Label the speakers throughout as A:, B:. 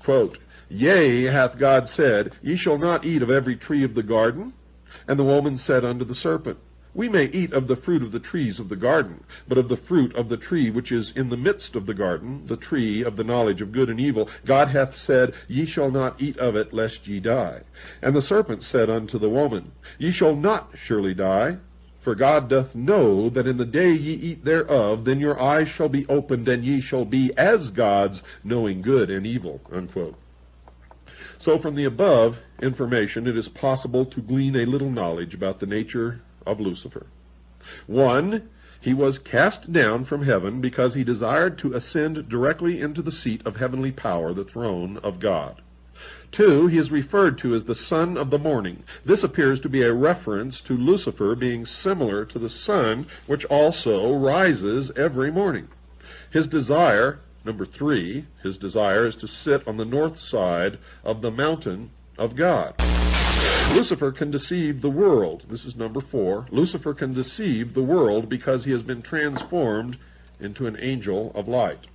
A: quote, Yea, hath God said, Ye shall not eat of every tree of the garden? And the woman said unto the serpent, We may eat of the fruit of the trees of the garden, but of the fruit of the tree which is in the midst of the garden, the tree of the knowledge of good and evil, God hath said, Ye shall not eat of it, lest ye die. And the serpent said unto the woman, Ye shall not surely die, for God doth know that in the day ye eat thereof, then your eyes shall be opened, and ye shall be as gods, knowing good and evil. Unquote. So from the above information, it is possible to glean a little knowledge about the nature of Lucifer. 1, he was cast down from heaven because he desired to ascend directly into the seat of heavenly power, the throne of God. 2, he is referred to as the son of the morning. This appears to be a reference to Lucifer being similar to the sun, which also rises every morning. His desire, number 3, his desire is to sit on the north side of the mountain of God. Lucifer can deceive the world. This is number 4. Lucifer can deceive the world because he has been transformed into an angel of light.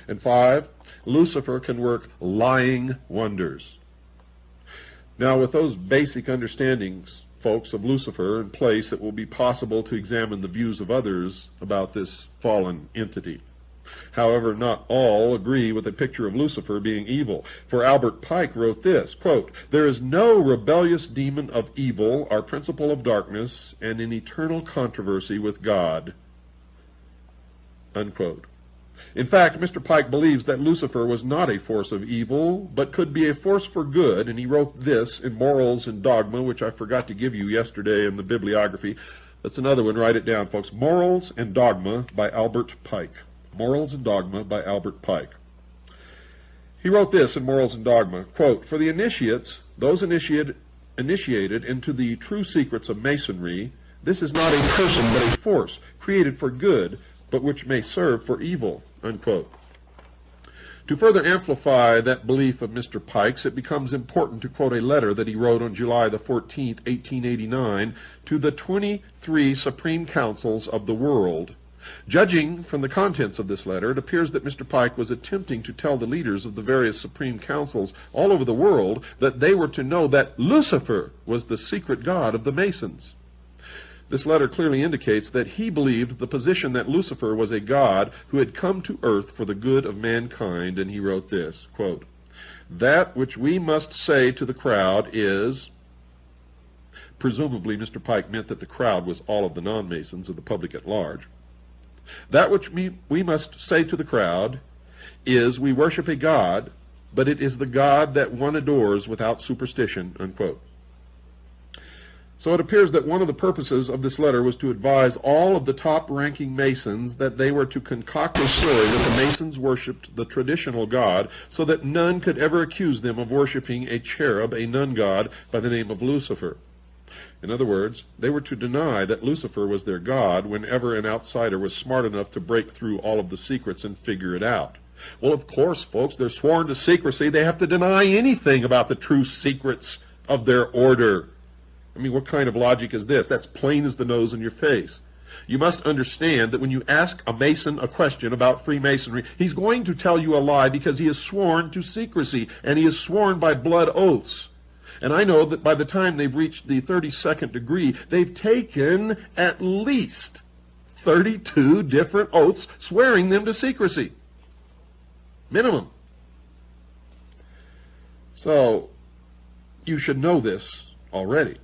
A: And 5, Lucifer can work lying wonders. Now, with those basic understandings, folks, of Lucifer in place, it will be possible to examine the views of others about this fallen entity. However, not all agree with a picture of Lucifer being evil. For Albert Pike wrote this, quote, There is no rebellious demon of evil, our principle of darkness, and in eternal controversy with God. Unquote. In fact, Mr. Pike believes that Lucifer was not a force of evil, but could be a force for good, and he wrote this in Morals and Dogma, which I forgot to give you yesterday in the bibliography. That's another one. Write it down, folks. Morals and Dogma by Albert Pike. Morals and Dogma by Albert Pike. He wrote this in Morals and Dogma, quote, For the initiates, those initiated into the true secrets of Masonry, this is not a person but a force, created for good, but which may serve for evil, unquote. To further amplify that belief of Mr. Pike's, it becomes important to quote a letter that he wrote on July the 14th, 1889, to the 23 Supreme Councils of the world. Judging from the contents of this letter, it appears that Mr. Pike was attempting to tell the leaders of the various Supreme Councils all over the world that they were to know that Lucifer was the secret god of the Masons. This letter clearly indicates that he believed the position that Lucifer was a god who had come to earth for the good of mankind, and he wrote this, quote, That which we must say to the crowd is... Presumably Mr. Pike meant that the crowd was all of the non-Masons, of the public at large. That which we must say to the crowd is, we worship a God, but it is the God that one adores without superstition, unquote. So it appears that one of the purposes of this letter was to advise all of the top-ranking Masons that they were to concoct a story that the Masons worshipped the traditional God, so that none could ever accuse them of worshiping a cherub, a nun god, by the name of Lucifer. In other words, they were to deny that Lucifer was their god whenever an outsider was smart enough to break through all of the secrets and figure it out. Well, of course, folks, they're sworn to secrecy. They have to deny anything about the true secrets of their order. I mean, what kind of logic is this? That's plain as the nose in your face. You must understand that when you ask a Mason a question about Freemasonry, he's going to tell you a lie because he is sworn to secrecy, and he is sworn by blood oaths. And I know that by the time they've reached the 32nd degree, they've taken at least 32 different oaths swearing them to secrecy. Minimum. So, you should know this already.